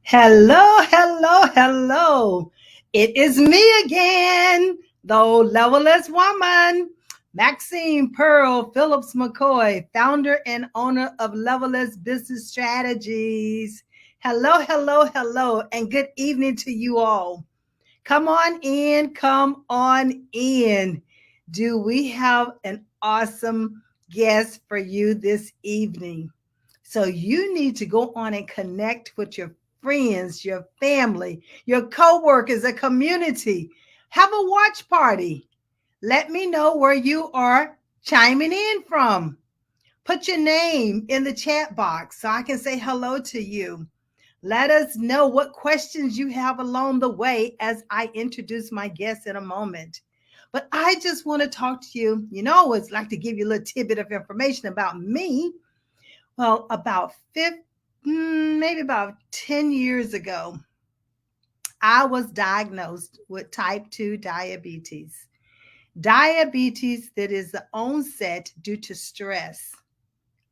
Hello, hello, hello. It is me again, the leveless woman, Maxine Pearl Phillips McCoy, founder and owner of Leveless Business Strategies. Hello, hello, hello, and good evening to you all. Come on in, come on in. Do we have an awesome guest for you this evening? So you need to go on and connect with your friends, your family, your coworkers, a community. Have a watch party. Let me know where you are chiming in from. Put your name in the chat box so I can say hello to you. Let us know what questions you have along the way as I introduce my guest in a moment. But I just want to talk to you. You know, I always like to give you a little tidbit of information about me. Well, maybe about 10 years ago, I was diagnosed with type 2 diabetes. Diabetes that is the onset due to stress.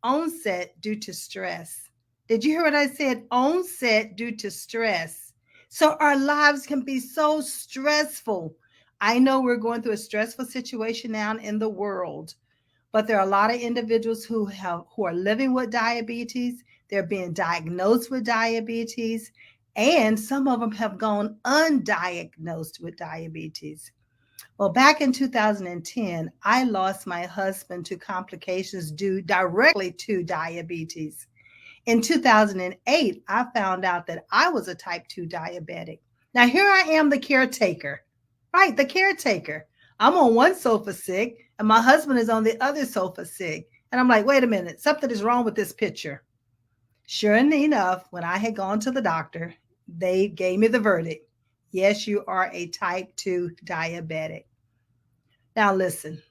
Onset due to stress. Did you hear what I said? Onset due to stress. So our lives can be so stressful. I know we're going through a stressful situation now in the world, but there are a lot of individuals who are living with diabetes. They're being diagnosed with diabetes, and some of them have gone undiagnosed with diabetes. Well, back in 2010, I lost my husband to complications due directly to diabetes. In 2008, I found out that I was a type 2 diabetic. Now, here I am, the caretaker, right? The caretaker. I'm on one sofa sick, and my husband is on the other sofa sick. And I'm like, wait a minute, something is wrong with this picture. Sure enough, when I had gone to the doctor, they gave me the verdict. Yes, you are a type 2 diabetic. Now, listen,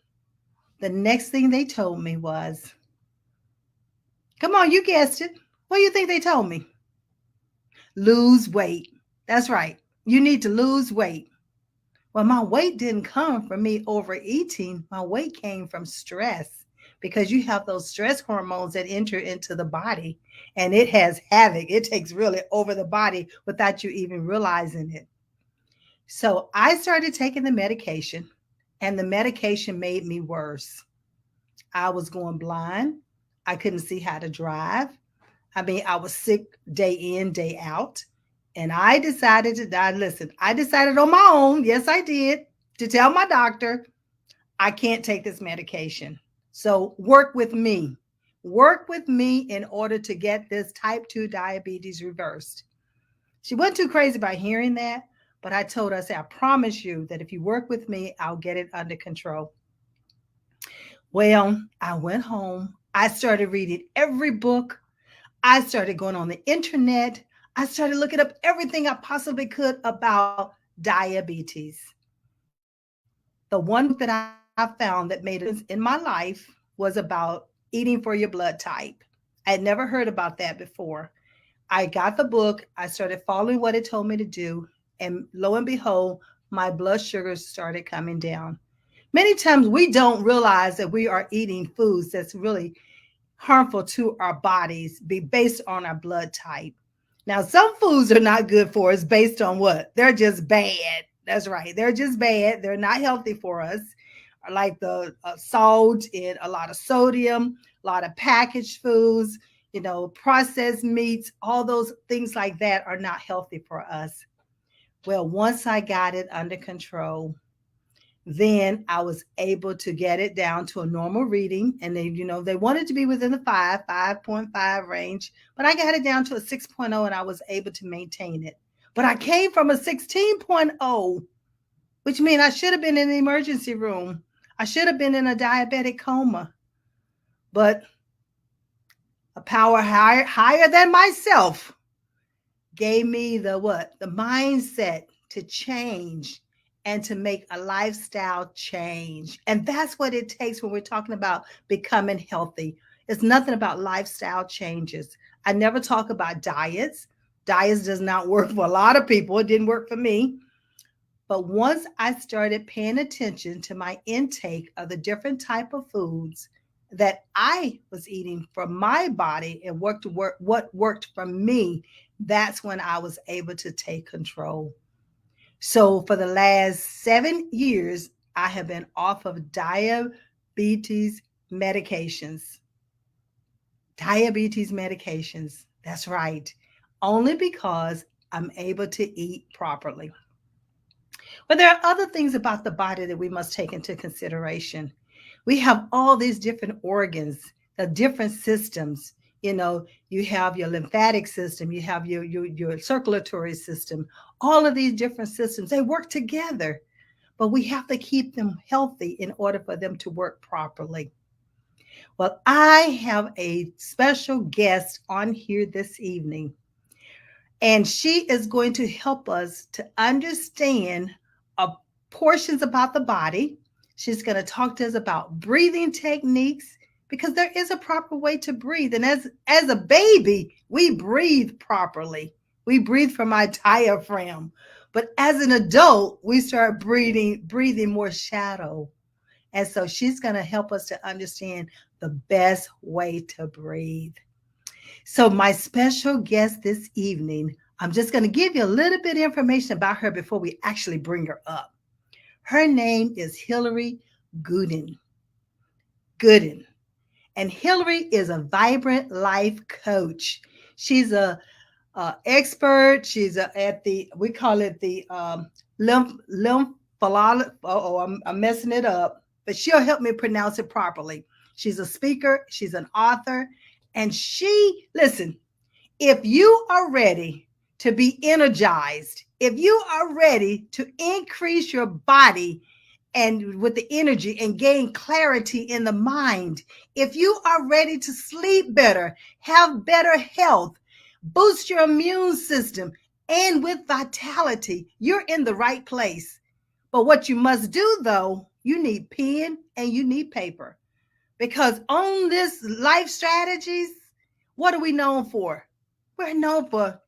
the next thing they told me was, come on, you guessed it. What do you think they told me? Lose weight. That's right. You need to lose weight. Well, my weight didn't come from me overeating. My weight came from stress because you have those stress hormones that enter into the body and it has havoc. It takes really over the body without you even realizing it. So I started taking the medication, and the medication made me worse. I was going blind. I couldn't see how to drive. I mean, I was sick day in, day out. And I decided to die. Listen, I decided on my own, yes, I did, to tell my doctor, I can't take this medication. So work with me. Work with me in order to get this type 2 diabetes reversed. She wasn't too crazy by hearing that, but I told her, I said, I promise you that if you work with me, I'll get it under control. Well, I went home. I started reading every book. I started going on the internet. I started looking up everything I possibly could about diabetes. The one book that I found that made a difference in my life was about eating for your blood type. I had never heard about that before. I got the book, I started following what it told me to do, and lo and behold, my blood sugars started coming down. Many times we don't realize that we are eating foods that's really harmful to our bodies be based on our blood type. Now, some foods are not good for us based on what? They're just bad. That's right. They're just bad. They're not healthy for us. Like the salt and a lot of sodium, a lot of packaged foods, processed meats, all those things like that are not healthy for us. Well, once I got it under control, then I was able to get it down to a normal reading. And they wanted to be within the 5.5 range, but I got it down to a 6.0 and I was able to maintain it. But I came from a 16.0, which means I should have been in the emergency room. I should have been in a diabetic coma. But a power higher than myself gave me the mindset to change and to make a lifestyle change. And that's what it takes when we're talking about becoming healthy. It's nothing about lifestyle changes. I never talk about diets. Diets does not work for a lot of people. It didn't work for me. But once I started paying attention to my intake of the different type of foods, that I was eating for my body and what worked for me, that's when I was able to take control. So for the last 7 years, I have been off of diabetes medications. Diabetes medications. That's right. Only because I'm able to eat properly. But there are other things about the body that we must take into consideration. We have all these different organs, the different systems. You have your lymphatic system, you have your circulatory system, all of these different systems, they work together, but we have to keep them healthy in order for them to work properly. Well, I have a special guest on here this evening, and she is going to help us to understand portions about the body. She's going to talk to us about breathing techniques, because there is a proper way to breathe. And as a baby, we breathe properly. We breathe from our diaphragm. But as an adult, we start breathing more shallow. And so she's going to help us to understand the best way to breathe. So my special guest this evening, I'm just going to give you a little bit of information about her before we actually bring her up. Her name is Hillary Gooden. Gooden. And Hillary is a vibrant life coach. She's a expert. She's at we call it the lymph. I'm messing it up, but she'll help me pronounce it properly. She's a speaker. She's an author. And listen, if you are ready to be energized, if you are ready to increase your body and with the energy and gain clarity in the mind, if you are ready to sleep better, have better health, boost your immune system, and with vitality, you're in the right place. But what you must do, though, you need pen and you need paper. Because on this life strategies, what are we known for? We're known for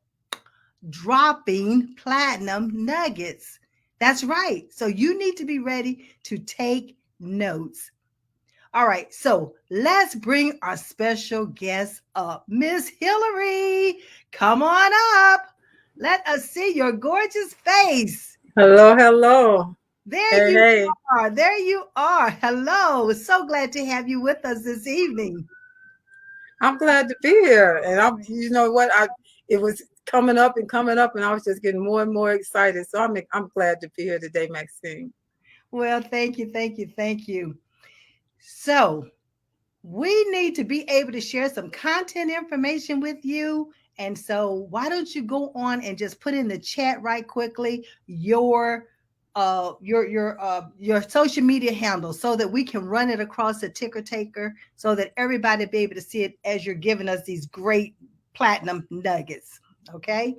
dropping platinum nuggets. That's right. So you need to be ready to take notes. All right. So let's bring our special guest up. Miss Hillary, come on up. Let us see your gorgeous face. Hello, hello. There Hey, you hey. are. There you are. Hello. So glad to have you with us this evening. I'm glad to be here. And you know what? It was coming up, and I was just getting more and more excited. So I'm glad to be here today, Maxine. Well, thank you. Thank you. Thank you. So, we need to be able to share some content information with you. And so, why don't you go on and just put in the chat right quickly your social media handle, so that we can run it across the ticker taker, so that everybody be able to see it as you're giving us these great platinum nuggets. Okay.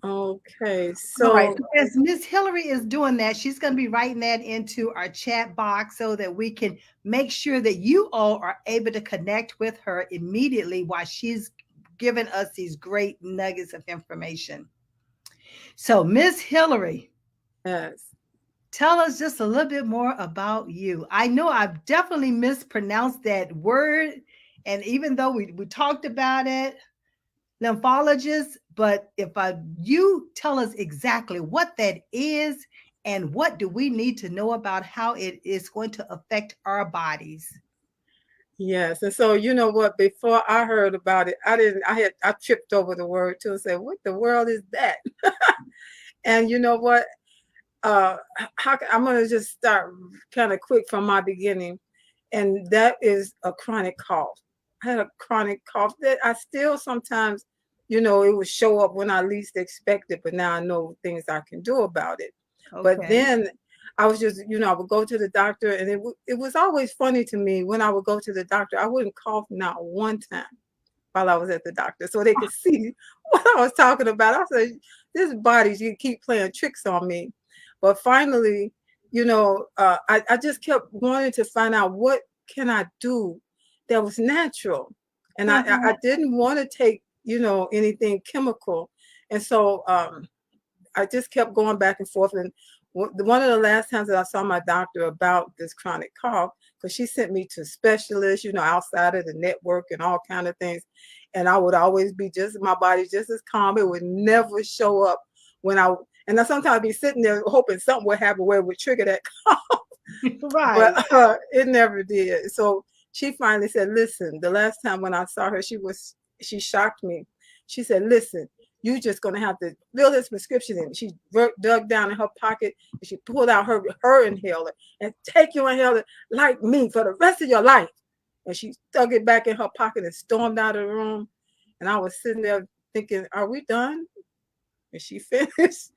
Okay, All right. so So as Miss Hillary is doing that, she's going to be writing that into our chat box, so that we can make sure that you all are able to connect with her immediately while she's giving us these great nuggets of information. So, Miss Hillary, yes. tell us just a little bit more about you. I know I've definitely mispronounced that word. And even though we talked about it, lymphologist, but if you tell us exactly what that is, and what do we need to know about how it is going to affect our bodies. Yes. And so you know what? Before I heard about it, I tripped over the word too and said, what the world is that? And you know what? I'm gonna just start kind of quick from my beginning. And that is a chronic cough. I had a chronic cough that I still sometimes, it would show up when I least expect it, but now I know things I can do about it. But Okay. then I was just, I would go to the doctor, and it was always funny to me when I would go to the doctor. I wouldn't cough not one time while I was at the doctor, so they could see what I was talking about. I said, this body, you keep playing tricks on me. But finally, I just kept wanting to find out what can I do that was natural. And I didn't want to take, anything chemical. And so I just kept going back and forth. And one of the last times that I saw my doctor about this chronic cough, because she sent me to specialists, outside of the network and all kind of things. And I would always be my body just as calm. It would never show up when and I sometimes be sitting there hoping something would happen where it would trigger that cough, Right. but it never did. So she finally said, listen, the last time when I saw her, she shocked me. She said, listen, you just going to have to fill this prescription in. She dug down in her pocket and she pulled out her inhaler and take your inhaler like me for the rest of your life. And she dug it back in her pocket and stormed out of the room. And I was sitting there thinking, are we done? And she finished.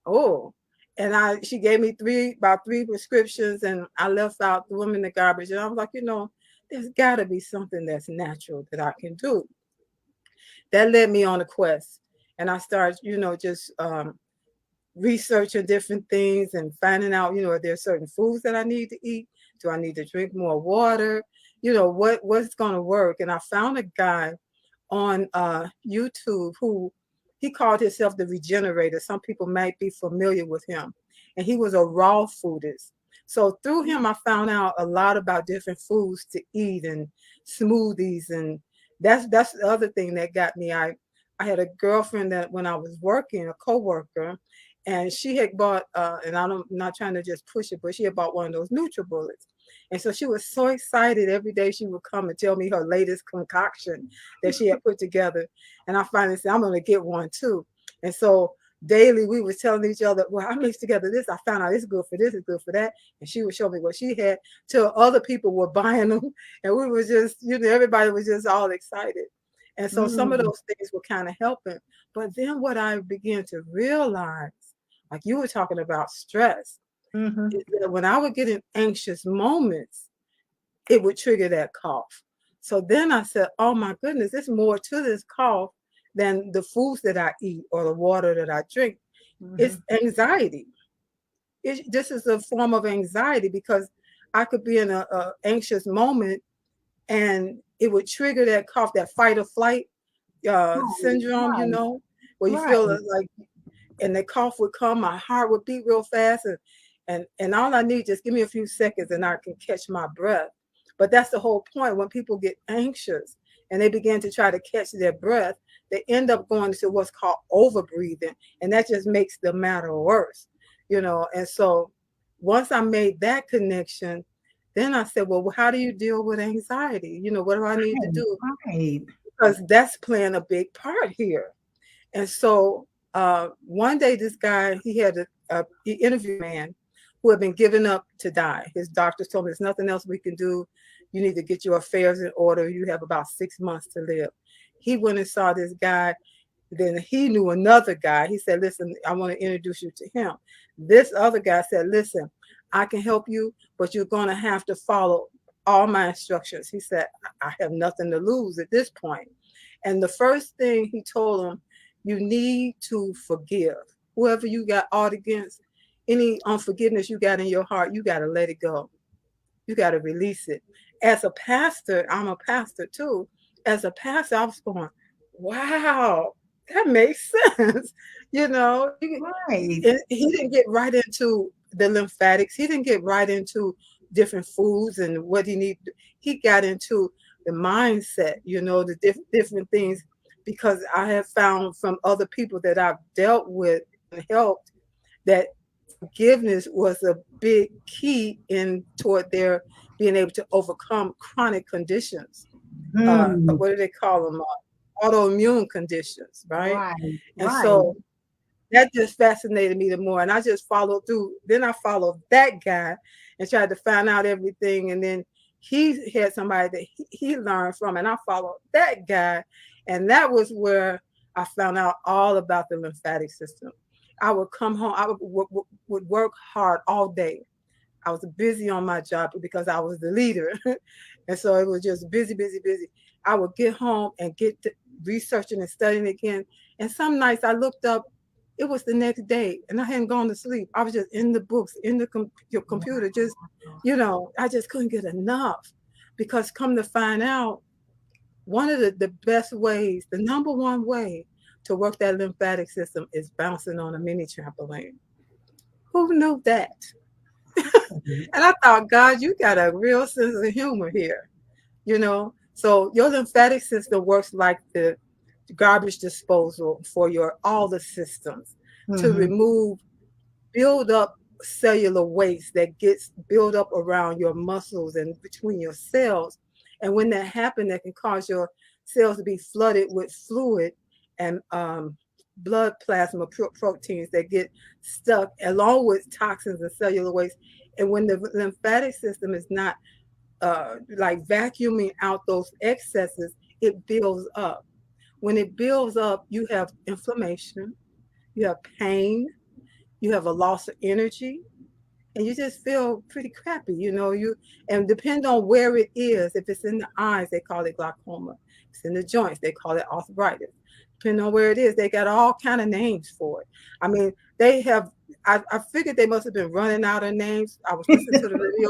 Oh, and she gave me about three prescriptions, and I left out the woman in the garbage. And I was like, there's got to be something that's natural that I can do. That led me on a quest, and I started, just researching different things and finding out, are there certain foods that I need to eat? Do I need to drink more water? What's going to work? And I found a guy on YouTube who he called himself the Regenerator. Some people might be familiar with him. And he was a raw foodist. So through him, I found out a lot about different foods to eat and smoothies. And that's the other thing that got me. I had a girlfriend that when I was working, a coworker, and she had bought, and I'm not trying to just push it, but she had bought one of those NutriBullets. And so she was so excited every day she would come and tell me her latest concoction that she had put together. And I finally said, I'm going to get one too. And so daily we were telling each other, well, I mixed together this. I found out it's good for this, it's good for that. And she would show me what she had till other people were buying them. And we were just, everybody was just all excited. And so some of those things were kind of helping. But then what I began to realize, like you were talking about stress, is that when I would get in anxious moments, it would trigger that cough. So then I said, oh my goodness, there's more to this cough than the foods that I eat or the water that I drink. It's anxiety. This is a form of anxiety because I could be in a anxious moment and it would trigger that cough, that fight or flight syndrome, where you feel like, and the cough would come, my heart would beat real fast, and all I need, just give me a few seconds and I can catch my breath. But that's the whole point. When people get anxious and they begin to try to catch their breath, they end up going to what's called overbreathing, and that just makes the matter worse, And so once I made that connection, then I said, well, how do you deal with anxiety? What do I need to do? Right. Because that's playing a big part here. And so one day, this guy, he had he interviewed a man who had been given up to die. His doctors told him there's nothing else we can do. You need to get your affairs in order. You have about 6 months to live. He went and saw this guy. Then he knew another guy. He said, listen, I want to introduce you to him. This other guy said, listen, I can help you, but you're going to have to follow all my instructions. He said, I have nothing to lose at this point. And the first thing he told him, you need to forgive. Whoever you got ought against, any unforgiveness you got in your heart, you got to let it go. You got to release it. As a pastor, I'm a pastor too. As a pastor, I was going, wow, that makes sense. Right. He didn't get right into the lymphatics. He didn't get right into different foods and what he needed. He got into the mindset, the different things, because I have found from other people that I've dealt with and helped that forgiveness was a big key toward their being able to overcome chronic conditions. What do they call them? Autoimmune conditions, right? And so that just fascinated me the more. And I just followed through. Then I followed that guy and tried to find out everything. And then he had somebody that he learned from, and I followed that guy. And that was where I found out all about the lymphatic system. I would come home, I would work hard all day. I was busy on my job because I was the leader. And so it was just busy, busy, busy. I would get home and get to researching and studying again. And some nights I looked up, it was the next day and I hadn't gone to sleep. I was just in the books, in the computer, just, I just couldn't get enough. Because come to find out, one of the best ways, the number one way to work that lymphatic system is bouncing on a mini trampoline. Who knew that? Mhm. And I thought, God, you got a real sense of humor here, you know? So your lymphatic system works like the garbage disposal for your all the systems to Mhm. remove build up cellular waste that gets built up around your muscles and between your cells. And when that happens, that can cause your cells to be flooded with fluid and blood plasma proteins that get stuck along with toxins and cellular waste. And when the lymphatic system is not like vacuuming out those excesses, it builds up. When it builds up, you have inflammation, you have pain, you have a loss of energy, and you just feel pretty crappy, you know. You and depend on where it is. If it's in the eyes, they call it glaucoma. If it's in the joints, they call it arthritis. Depending on where it is, they got all kind of names for it. I mean, they have. I figured they must have been running out of names. I was listening to the radio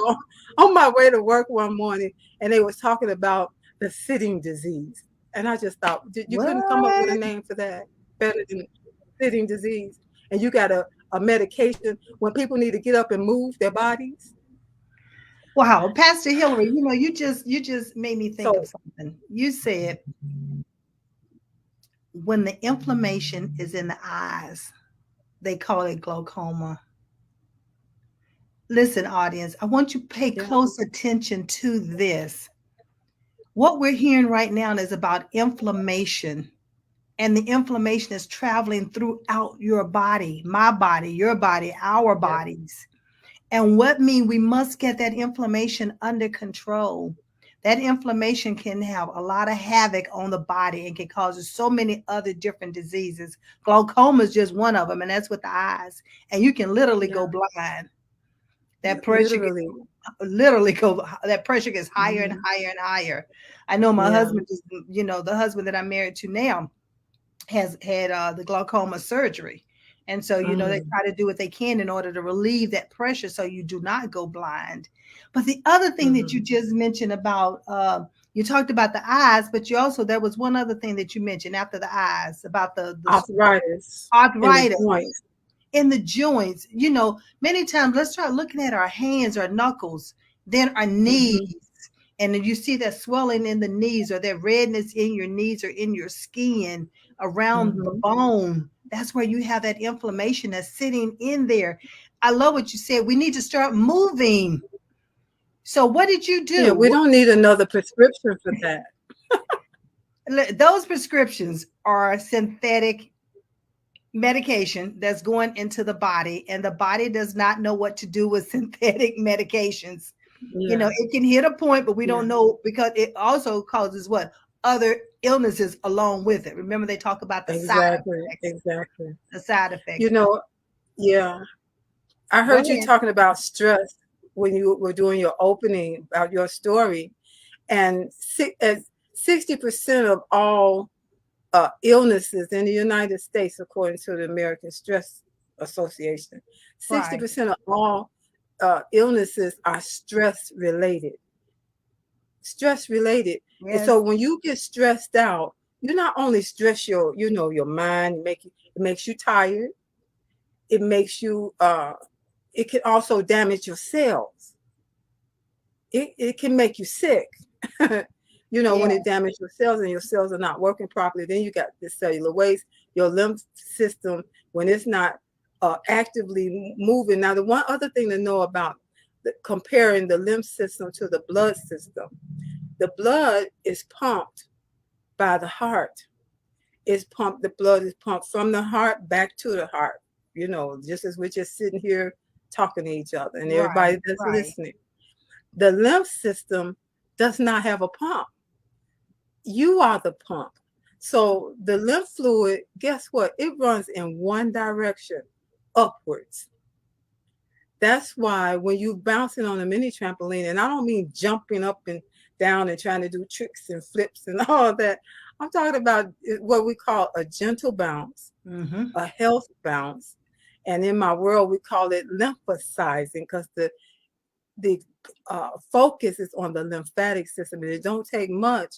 on my way to work one morning, and they was talking about the sitting disease. And I just thought you couldn't come up with a What? name for that better than sitting disease. And you got a medication when people need to get up and move their bodies. Wow, Pastor Hillary, you just made me think of So something. You said when the inflammation is in the eyes, they call it glaucoma. Listen, audience, I want you to pay yeah, close attention to this. What we're hearing right now is about inflammation, and the inflammation is traveling throughout your body, my body, your body, our yeah, bodies. And what mean we must get that inflammation under control. That inflammation can have a lot of havoc on the body and can cause so many other different diseases. Glaucoma is just one of them, and that's with the eyes. And you can literally go yeah, blind. That pressure literally. literally go that pressure gets higher and Hmm. higher and higher. I know my Yeah. husband just, the husband that I'm married to now has had the glaucoma surgery. And so, they Mm. try to do what they can in order to relieve that pressure so you do not go blind. But the other thing that you Hmm. just mentioned about, you talked about the eyes, but you also, there was one other thing that you mentioned after the eyes about the Arthritis in the arthritis joints. in the joints. Many times, let's start looking at our hands or knuckles, then our knees. Hmm. And if you see that swelling in the knees or that redness in your knees or in your skin around the Hmm. bone, that's where you have that inflammation that's sitting in there. I love what you said. We need to start moving. So, what did you Yeah, we do? don't need another prescription for that. Those prescriptions are synthetic medication that's going into the body, and the body does not know what to do with synthetic medications. Yeah, It can hit a point, but we yeah, don't know because it also causes what other illnesses along with it. Remember, they talk about exactly, exactly. the side effects. You know, yeah. I Go heard you ahead. talking about stress when you were doing your opening about your story, and 60% of all illnesses in the United States, according to the American Stress Association, Right. 60% of all illnesses are stress related. Stress related. And so Yes. when you get stressed out, you not only stress your mind, it makes you tired. It makes you it can also damage your cells. It can make you sick. When it Yes. damages your cells and your cells are not working properly, then you got the cellular waste, your lymph system, when it's not actively moving. Now, the one other thing to know about comparing the lymph system to the blood system, the blood is pumped by the heart. The blood is pumped from the heart back to the heart, just as we're just sitting here talking to each other and Right. everybody that's Right. listening. The lymph system does not have a pump. You are the pump. So the lymph fluid, guess what? It runs in one direction, upwards. That's why when you bouncing on a mini trampoline, and I don't mean jumping up and down and trying to do tricks and flips and all of that. I'm talking about what we call a gentle bounce, Mm-hmm. a health bounce. And in my world, we call it lymphosizing because the focus is on the lymphatic system, and it don't take much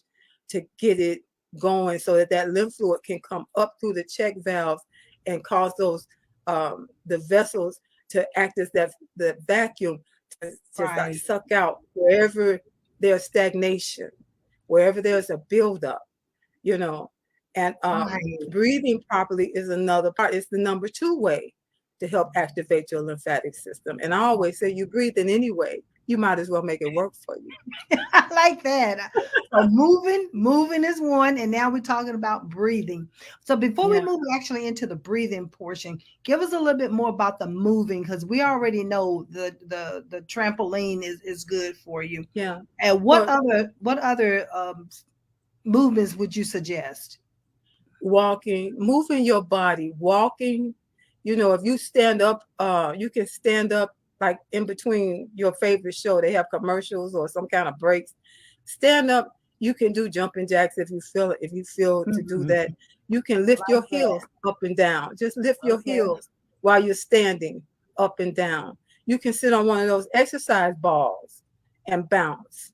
to get it going so that lymph fluid can come up through the check valves and cause those the vessels to act as that the vacuum to just like Right. suck out wherever there's stagnation, wherever there's a buildup, you know. And Right. breathing properly is another part. It's the number two way to help activate your lymphatic system. And I always say, you breathe in anyway, you might as well make it work for you. I like that. So moving is one, and now we're talking about breathing. So before we Yeah, move actually into the breathing portion, give us a little bit more about the moving, because we already know the trampoline is good for you. yeah. And Well, what other movements would you suggest? walking, moving your body, walking. You know, if you stand up, you can stand up like in between your favorite show. They have commercials or some kind of breaks. Stand up. You can do jumping jacks if you feel it. If you feel to do Mhm. that, you can I lift your like heels that. up and down. Just lift your Okay. heels while you're standing up and down. You can sit on one of those exercise balls and bounce.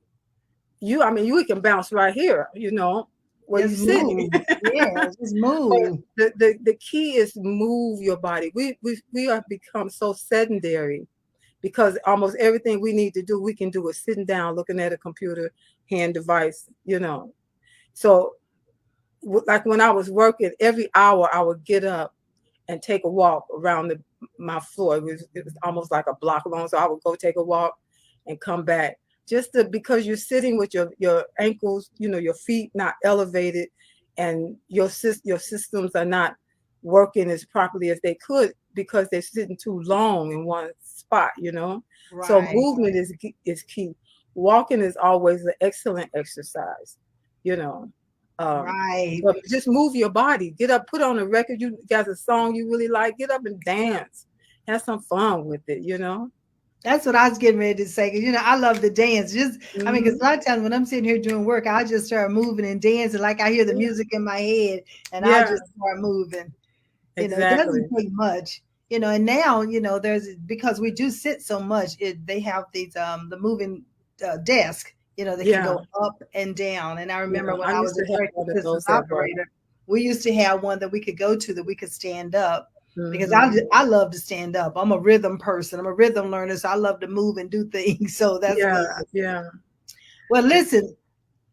I mean, you can bounce right here, you know, where you're Just sitting. move. Yeah, just But move. the key is move your body. We have become so sedentary because almost everything we need to do, we can do it sitting down, looking at a computer, hand device, you know. So like when I was working, every hour I would get up and take a walk around my floor. It was almost like a block long. So I would go take a walk and come back. Because you're sitting with your ankles, you know, your feet not elevated, and your systems are not working as properly as they could because they're sitting too long in one spot, you know. So Right. movement is key. Walking is always an excellent exercise, you know. Um, Right. but just move your body. Get up, put on a record. You got a song you really like. Get up and dance. Have some fun with it, you know? That's what I was getting ready to say. 'Cause, I love to dance. I mean, because Hmm. a lot of times when I'm sitting here doing work, I just start moving and dancing. Like I hear the Yeah, music in my head, and I yeah, just start moving. It doesn't exactly. take much. And now, there's because we do sit so much. They have these the moving desk. That can Yeah, go up and down. And I remember yeah. when I I used was to a have director one of systems those at work. operator, we used to have one that we could go to that we could stand up because Hmm. I love to stand up. I'm a rhythm person. I'm a rhythm learner, so I love to move and do things. So that's Yeah, good. yeah. Well, listen.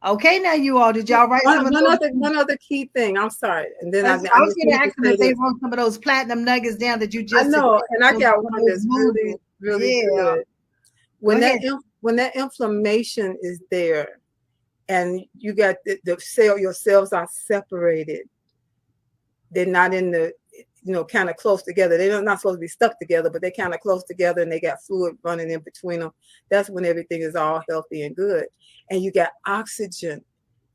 Okay, now you all, did y'all write some of those? One other key thing. I'm sorry, and then I I was just going need to to ask them say if they this. wrote some of those platinum nuggets down that you I just know, suggested. and I got Some of one those that's really, movements. really Yeah. good. Go ahead. When that inflammation is there, and you got your cells are separated. They're not in the, kind of close together. They're not supposed to be stuck together, but they're kind of close together and they got fluid running in between them. That's when everything is all healthy and good. And you got oxygen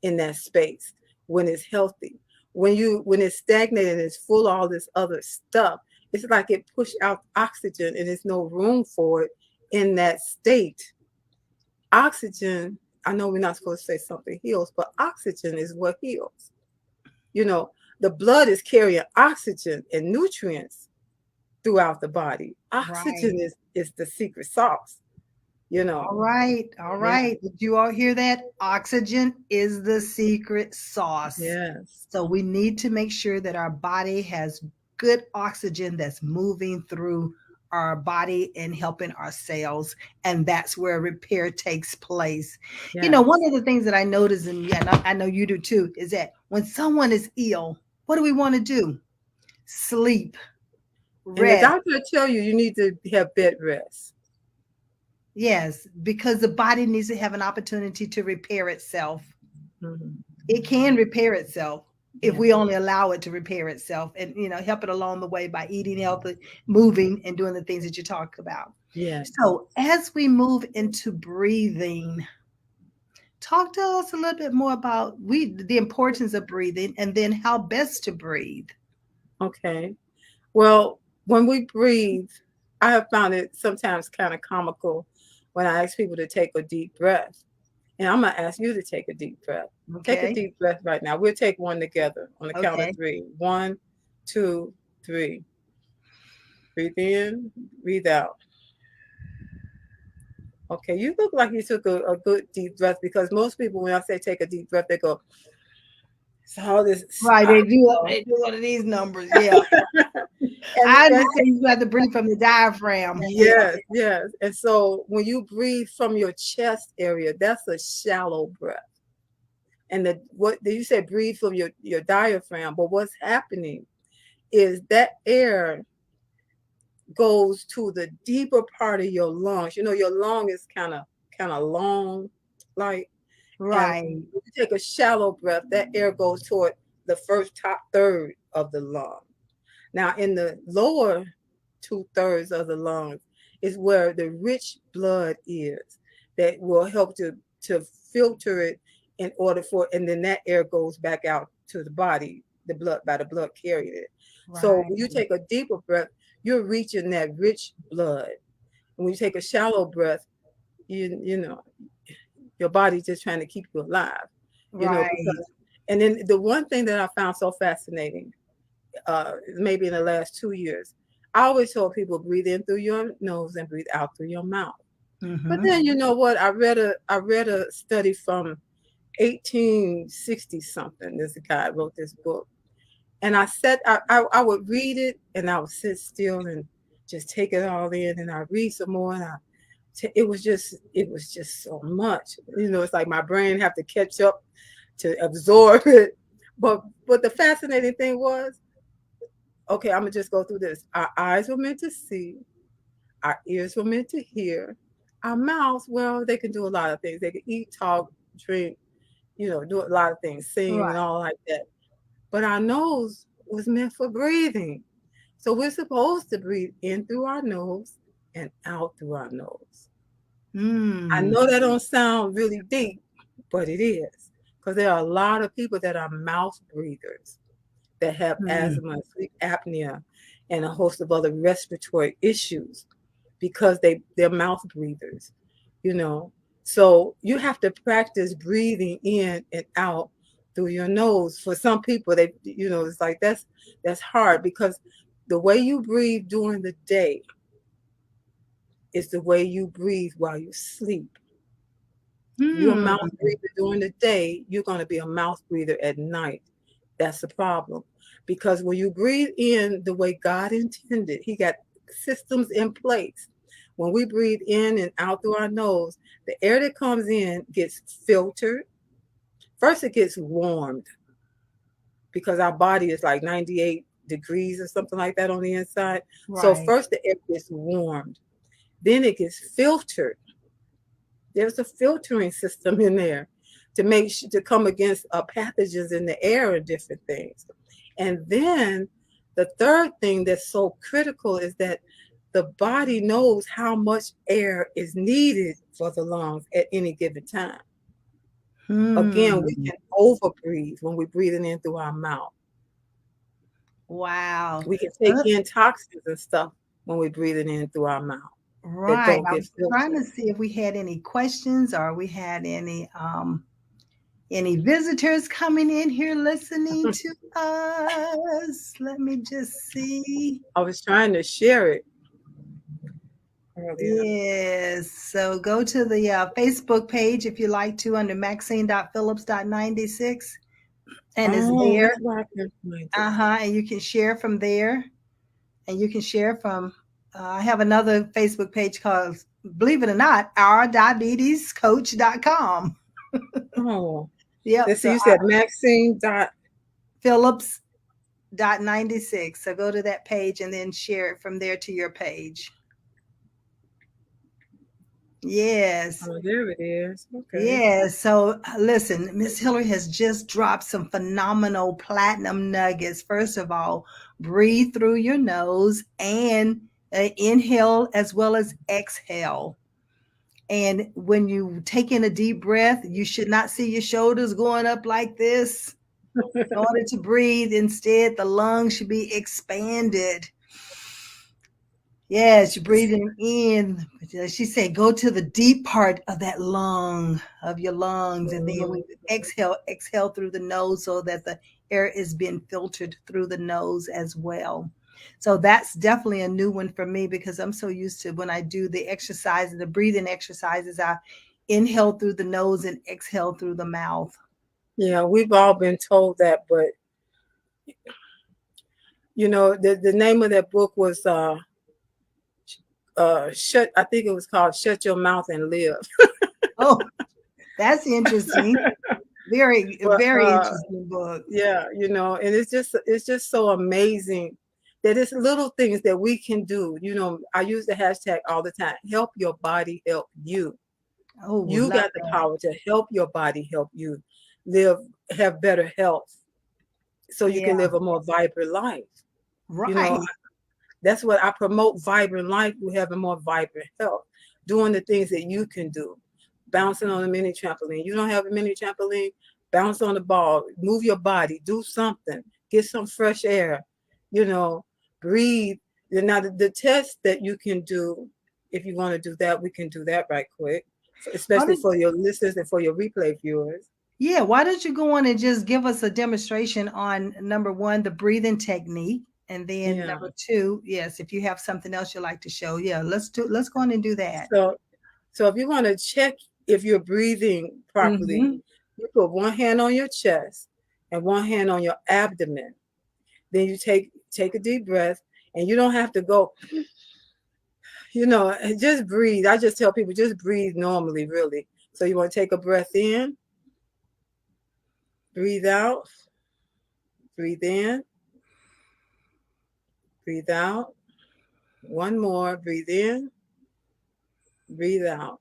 in that space when it's healthy. When it's stagnated and it's full of all this other stuff, it's like it pushed out oxygen and there's no room for it in that state. Oxygen, I know we're not supposed to say something heals, but oxygen is what heals. You know, the blood is carrying oxygen and nutrients throughout the body. Right. Oxygen is the secret sauce, you All know. right. All Yeah. right. Did you all hear that? Oxygen is the secret sauce. Yes. So we need to make sure that our body has good oxygen that's moving through our body and helping our cells. And that's where repair takes place. One Yes. of the things that I notice, and yeah, and I know you do too, is that when someone is ill, what do we want to do? Sleep, And the rest. doctor will tell you need to have bed rest. Yes, because the body needs to have an opportunity to repair itself. Mhm. It can repair itself if Yeah. we only allow it to repair itself, and help it along the way by eating healthy, moving, and doing the things that you talked about. Yes. So as we move into breathing, talk to us a little bit more about the importance of breathing, and then how best to breathe. Okay. Well, when we breathe, I have found it sometimes kind of comical when I ask people to take a deep breath. And I'm going to ask you to take a deep breath. Take a Okay. deep breath right now. We'll take one together on the count of Okay. three. One, two, three. Breathe in, breathe out. Okay, you look like you took a good deep breath because most people, when I say take a deep breath, they go, So this, Right, I, they do one of these numbers. Yeah. I and understand you have to breathe from the diaphragm. Yeah. yes, yes. And so when you breathe from your chest area, that's a shallow breath. And the what you said, breathe from your diaphragm. But what's happening is that air goes to the deeper part of your lungs. You know, your lung is kind of long, like, and Right. when you take a shallow breath, that air goes toward the first top third of the lung. Now, in the lower 2/3 of the lungs is where the rich blood is that will help to filter it in order for, and then that air goes back out to the body, the blood by the blood carrying it. So Right. when you take a deeper breath, you're reaching that rich blood. And when you take a shallow breath, you know your body's just trying to keep you alive, Right. because, and then the one thing that I found so fascinating, maybe in the last 2 years, I always told people breathe in through your nose and breathe out through your mouth. But Mm-hmm. then you know what? I read a study from 1860 something. This guy wrote this book, and I would read it, and I would sit still and just take it all in, and I read some more, and it was just so much. It's like my brain have to catch up to absorb it. But the fascinating thing was, okay, I'm gonna just go through this. Our eyes were meant to see, our ears were meant to hear, our mouths, well, they can do a lot of things. They can eat, talk, drink, do a lot of things, sing and Right. all like that. But our nose was meant for breathing. So we're supposed to breathe in through our nose and out through our nose. I Mm. know that don't sound really deep, but it is. Because there are a lot of people that are mouth breathers that have Mm. asthma, sleep apnea, and a host of other respiratory issues because they're mouth breathers, you know. So you have to practice breathing in and out through your nose. For some people, it's like that's hard because the way you breathe during the day is the way you breathe while you sleep. If you're a Mm. mouth breather during the day, you're going to be a mouth breather at night. That's the problem. Because when you breathe in the way God intended, He got systems in place. When we breathe in and out through our nose, the air that comes in gets filtered. First, it gets warmed because our body is like 98 degrees or something like that on the inside. So, Right. first, the air gets warmed, then it gets filtered. There's a filtering system in there to make sure to come against pathogens in the air and different things. And then the third thing that's so critical is that the body knows how much air is needed for the lungs at any given time. Again, we Hmm. can overbreathe when we're breathing in through our mouth. Wow. We can take in toxins and stuff when we're breathing in through our mouth that Right. don't I get was trying to filtered. see if we had any questions or we had any visitors coming in here listening to us. Let me just see. I was trying to share it earlier. Yes. So go to the Facebook page if you like to under Maxine.Phillips.96, and it's Oh, there. that's why I can't find it. Uh-huh. And you can share from there. And you can share from I have another Facebook page called, believe it or not, ourdiabetescoach.com. Oh, Yep. let's see. So You said Maxine dot. Phillips.96. So go to that page and then share it from there to your page. Yes. Oh, there it is. Okay. Yes. So listen, Miss Hillary has just dropped some phenomenal platinum nuggets. First of all, breathe through your nose and inhale as well as exhale. And when you take in a deep breath, you should not see your shoulders going up like this in order to breathe. Instead, the lungs should be expanded. Yes, you're breathing in. She said, go to the deep part of that lung, of your lungs. And then when you exhale, exhale through the nose so that the air is being filtered through the nose as well. So that's definitely a new one for me because I'm so used to when I do the exercise, the breathing exercises, I inhale through the nose and exhale through the mouth. Yeah, we've all been told that, but the name of that book was shut. I think it was called "Shut Your Mouth and Live." Oh, that's interesting. Very, But very interesting book. yeah, and it's just so amazing that it's little things that we can do. I use the hashtag all the time. Help your body help you. Oh, You love got the that. power to help your body help you live, have better health, so you Yeah, can live a more vibrant life. You know, right. that's what I promote: vibrant life. We have a more vibrant health, doing the things that you can do, bouncing on a mini trampoline. You don't have a mini trampoline, bounce on the ball, move your body, do something, get some fresh air, you know, breathe. Now, the test that you can do, if you want to do that, we can do that right quick, Why especially don't, for your listeners and for your replay viewers. yeah, why don't you go on and just give us a demonstration on number one, the breathing technique, and then Yeah. number two, yes, if you have something else you'd like to show, yeah, let's go on and do that. So, if you want to check if you're breathing properly, Mm-hmm. you put one hand on your chest and one hand on your abdomen. Then you take a deep breath, and you don't have to go, just breathe. I just tell people just breathe normally, really. So you want to take a breath in, breathe out, breathe in, breathe out. One more, breathe in, breathe out.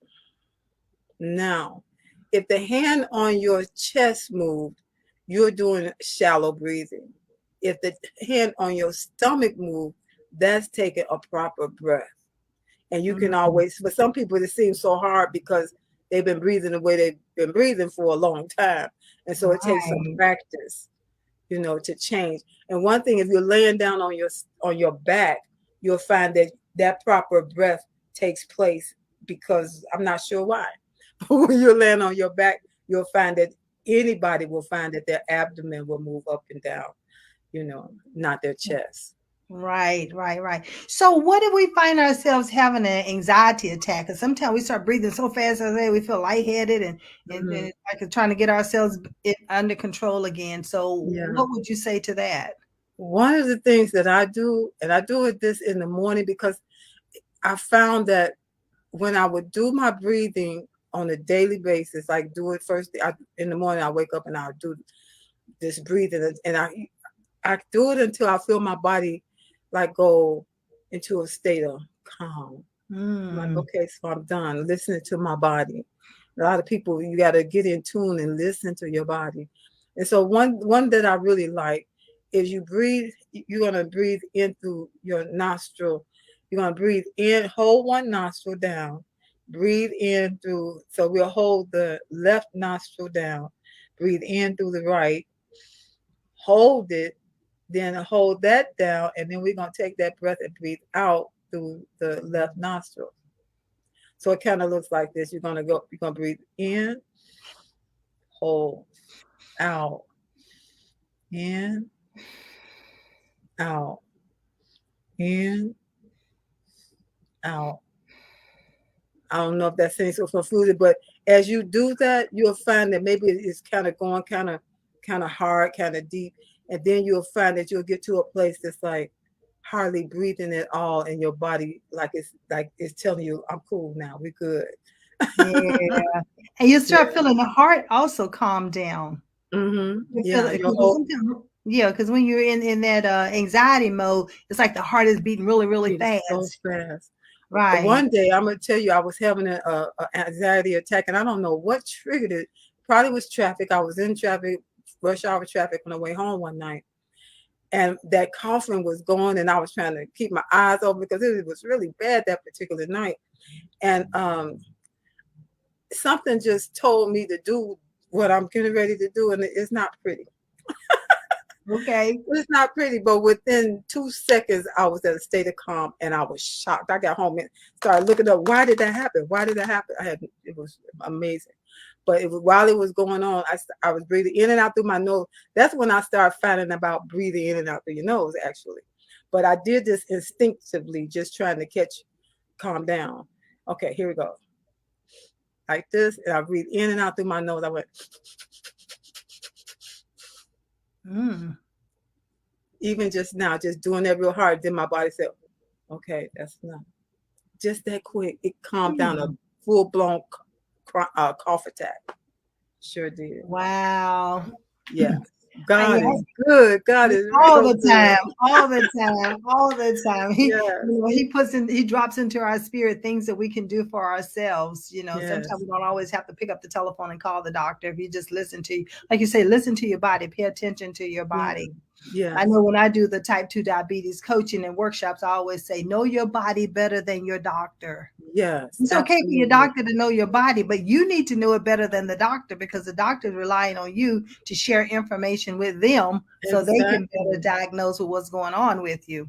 Now, if the hand on your chest moved, you're doing shallow breathing. If the hand on your stomach moved, that's taking a proper breath. And you can Mm-hmm. always, for some people, it seems so hard because they've been breathing the way they've been breathing for a long time. And so it takes some Right. practice, to change. And one thing, if you're laying down on your back, you'll find that that proper breath takes place, because I'm not sure why. But when you're laying on your back, you'll find that anybody will find that their abdomen will move up and down, not their chest. Right, right, right. So, what if we find ourselves having an anxiety attack? Because sometimes we start breathing so fast, as I say, we feel lightheaded Hmm. and like trying to get ourselves under control again. So, Yeah. what would you say to that? One of the things that I do, and I do it this in the morning, because I found that when I would do my breathing on a daily basis, like do it first in the morning, I wake up and I'll do this breathing, and I do it until I feel my body like go into a state of calm. I'm like, Mm, okay, so I'm done listening to my body. A lot of people, you got to get in tune and listen to your body. And so one that I really like is you breathe. You're gonna breathe in through your nostril. You're gonna breathe in, hold one nostril down, breathe in through. So we'll hold the left nostril down, breathe in through the right, hold it, then hold that down, and then we're gonna take that breath and breathe out through the left nostril. So it kind of looks like this. You're gonna breathe in, hold, out, in, out, in, out. I don't know if that seems so confusing, but as you do that, you'll find that maybe it's kind of going kind of hard, kind of deep, and then you'll find that you'll get to a place that's like hardly breathing at all, and your body like it's telling you, "I'm cool now. We're good." yeah, and you start Yeah. feeling the heart also calm down. You feel Yeah. it Your because whole sometimes, yeah, because when you're in that anxiety mode, it's like the heart is beating really, really beating so fast. fast. Right. One day, I'm gonna tell you, I was having a anxiety attack, and I don't know what triggered it. Probably was traffic. I was in traffic, rush hour traffic, on the way home one night, and that coughing was going, and I was trying to keep my eyes open because it was really bad that particular night. And something just told me to do what I'm getting ready to do, and it's not pretty. Okay. It's not pretty, but within 2 seconds, I was at a state of calm, and I was shocked. I got home and started looking up, why did that happen? Why did that happen? It was amazing. But while it was going on, I was breathing in and out through my nose. That's when I started finding about breathing in and out through your nose, actually. But I did this instinctively, just trying to calm down. Okay, here we go. Like this, and I breathe in and out through my nose. I went, Mm. Even just now, just doing that real hard, then my body said, okay, that's enough. Just that quick, it calmed down a Mm. full-blown cough attack. Sure did. Wow. Yeah. And God yes, is good. God is all real the good. time, all the time, all the time. Yes. He drops into our spirit things that we can do for ourselves. Sometimes Yes. we don't always have to pick up the telephone and call the doctor. If you just listen to, like you say, listen to your body, pay attention to your Yeah. body. I Yes. know when I do the type 2 diabetes coaching and workshops, I always say, know your body better than your doctor. Yes. It's okay for your Absolutely. doctor to know your body, but you need to know it better than the doctor because the doctor is relying on you to share information with them so they can better Exactly. diagnose what's going on with you.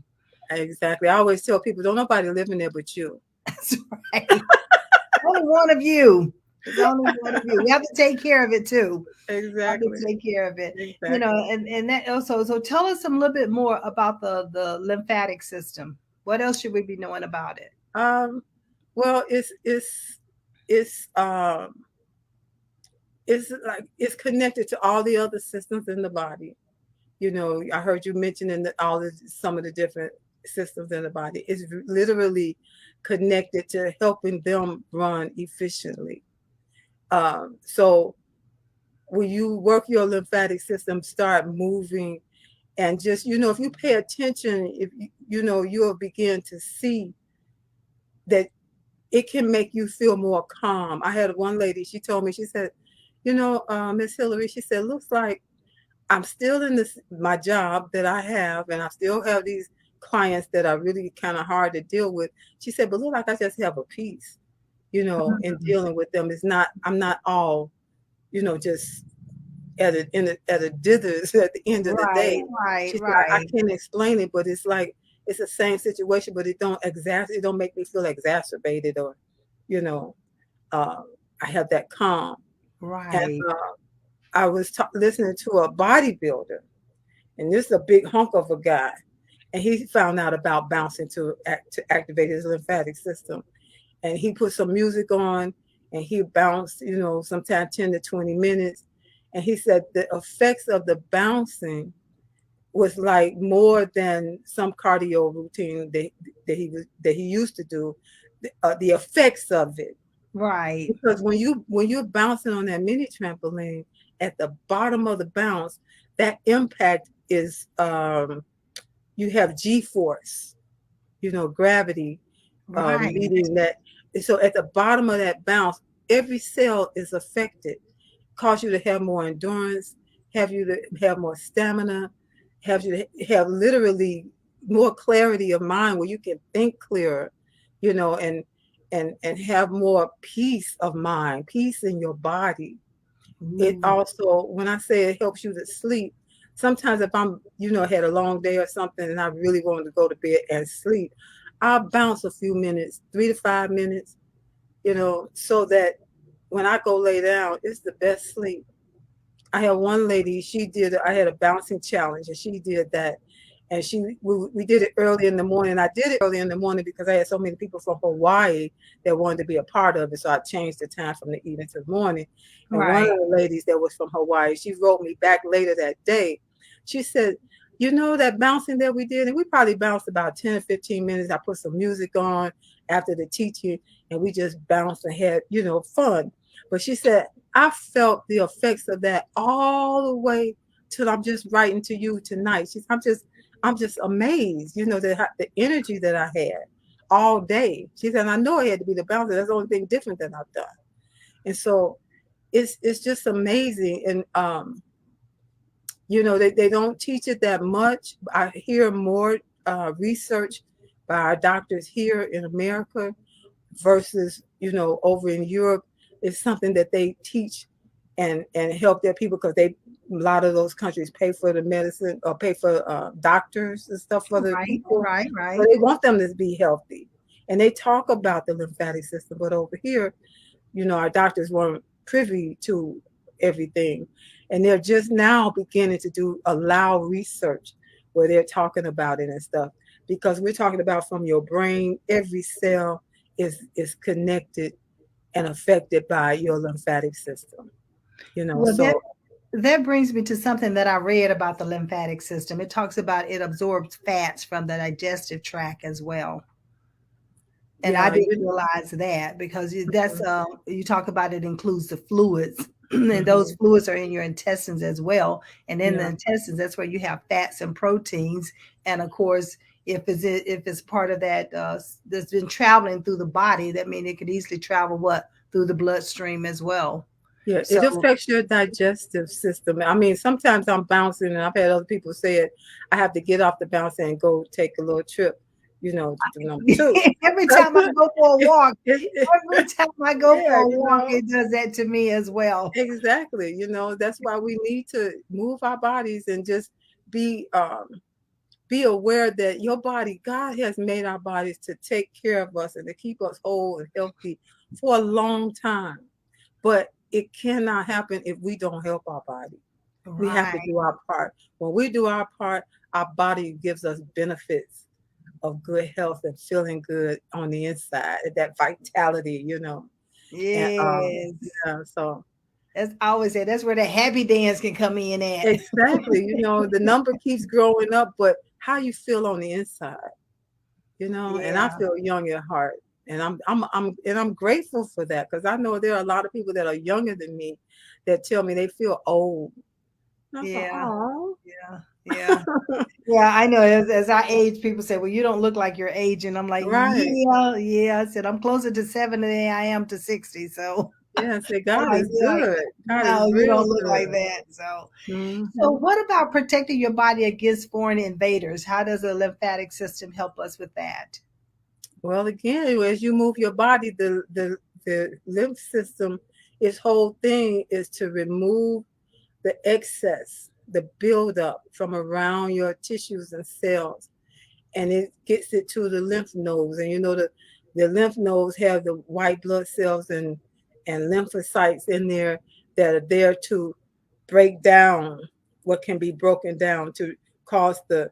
Exactly. I always tell people, don't nobody live in there but you. That's right. Only one of you. It's only one of you. We have to take care of it too. Have to Exactly. take care of it. Exactly. And that also. So tell us a little bit more about the lymphatic system. What else should we be knowing about it? Um, well, it's it's like it's connected to all the other systems in the body. I heard you mentioning that some of the different systems in the body. It's literally connected to helping them run efficiently. So when you work your lymphatic system, start moving, and just if you pay attention, if you'll begin to see that it can make you feel more calm. I had one lady, she told me, she said, Miss Hillary, she said, looks like I'm still in my job that I have, and I still have these clients that are really kind of hard to deal with. She said, but look like I just have a peace, in Mhm. dealing with them. I'm not all, just at a dithers at the end of the Right, day. right, She said, I right, can't explain it, but it's like it's the same situation, but it don't make me feel exacerbated, or, you know, uh, I have that calm. And right. I was listening to a bodybuilder, and this is a big hunk of a guy, and he found out about bouncing to activate his lymphatic system, and he put some music on, and he bounced, sometimes 10 to 20 minutes, and he said the effects of the bouncing was like more than some cardio routine that he used to do. The effects of it, Right. because when you're bouncing on that mini trampoline, at the bottom of the bounce, that impact is you have G force, gravity, Right. meeting that. So at the bottom of that bounce, every cell is affected, cause you to have more endurance, have you to have more stamina, have you to have literally more clarity of mind, where you can think clearer, and have more peace of mind, peace in your body. It Ooh. also, when I say it helps you to sleep, sometimes if I'm, had a long day or something and I really wanted to go to bed and sleep, I'll bounce a few minutes, 3 to 5 minutes, so that when I go lay down, it's the best sleep. I had one lady, I had a bouncing challenge, and she did that. And we did it early in the morning. I did it early in the morning because I had so many people from Hawaii that wanted to be a part of it. So I changed the time from the evening to the morning. And one of Right. the ladies that was from Hawaii, she wrote me back later that day. She said, that bouncing that we did, and we probably bounced about 10 or 15 minutes. I put some music on after the teaching, and we just bounced and had, fun. But she said, I felt the effects of that all the way till I'm just writing to you tonight. I'm just amazed, the energy that I had all day. She said, I know it had to be the bouncer. That's the only thing different that I've done. And so it's just amazing. And they don't teach it that much. I hear more research by our doctors here in America versus over in Europe. Is something that they teach and help their people, because a lot of those countries pay for the medicine, or pay for doctors and stuff for the Right. people, Right. so Right. they want them to be healthy, and they talk about the lymphatic system. But over here, our doctors weren't privy to everything, and they're just now beginning to allow research where they're talking about it and stuff, because we're talking about from your brain, every cell is connected and affected by your lymphatic system. Well, that So that brings me to something that I read about the lymphatic system. It talks about it absorbs fats from the digestive tract as well. And I Yeah, didn't realize that because that's you talk about it includes the fluids, and those mhm, fluids are in your intestines as well. And in the yeah, intestines, that's where you have fats and proteins. And of course, if it's part of that that's been traveling through the body, that means it could easily travel what through the bloodstream as well. yeah. It So affects your digestive system. I mean, sometimes I'm bouncing, and I've had other people say it. I have to get off the bouncer and go take a little trip, to do number two. every time I go for a walk, It- every time I go yeah, for a walk, it does that to me as well. exactly. That's why we need to move our bodies and just be be aware that your body, God has made our bodies to take care of us and to keep us whole and healthy for a long time. But it cannot happen if we don't help our body. We have to Right. do our part. When we do our part, our body gives us benefits of good health and feeling good on the inside, that vitality. And Yes. yeah, so That's I always say that's where the happy dance can come in at. exactly, the number keeps growing up, but how you feel on the inside, and I Yeah. feel young at heart. And I'm grateful for that because I know there are a lot of people that are younger than me that tell me they feel old. And I'm like, Yeah. oh, Yeah. Yeah. Yeah, I know. As I age, people say, "Well, you don't look like you're aging." I'm like, right. "Yeah, yeah." I said, "I'm closer to 70 than I am to 60." So Yeah, say I'm God like, is "Yeah, good. God is no, you real don't look like good. that." So Hmm. what about protecting your body against foreign invaders? How does the lymphatic system help us with that? Well, again, as you move your body, the lymph system, its whole thing is to remove the excess, the buildup from around your tissues and cells, and it gets it to the lymph nodes. And the lymph nodes have the white blood cells and lymphocytes in there that are there to break down what can be broken down to cause the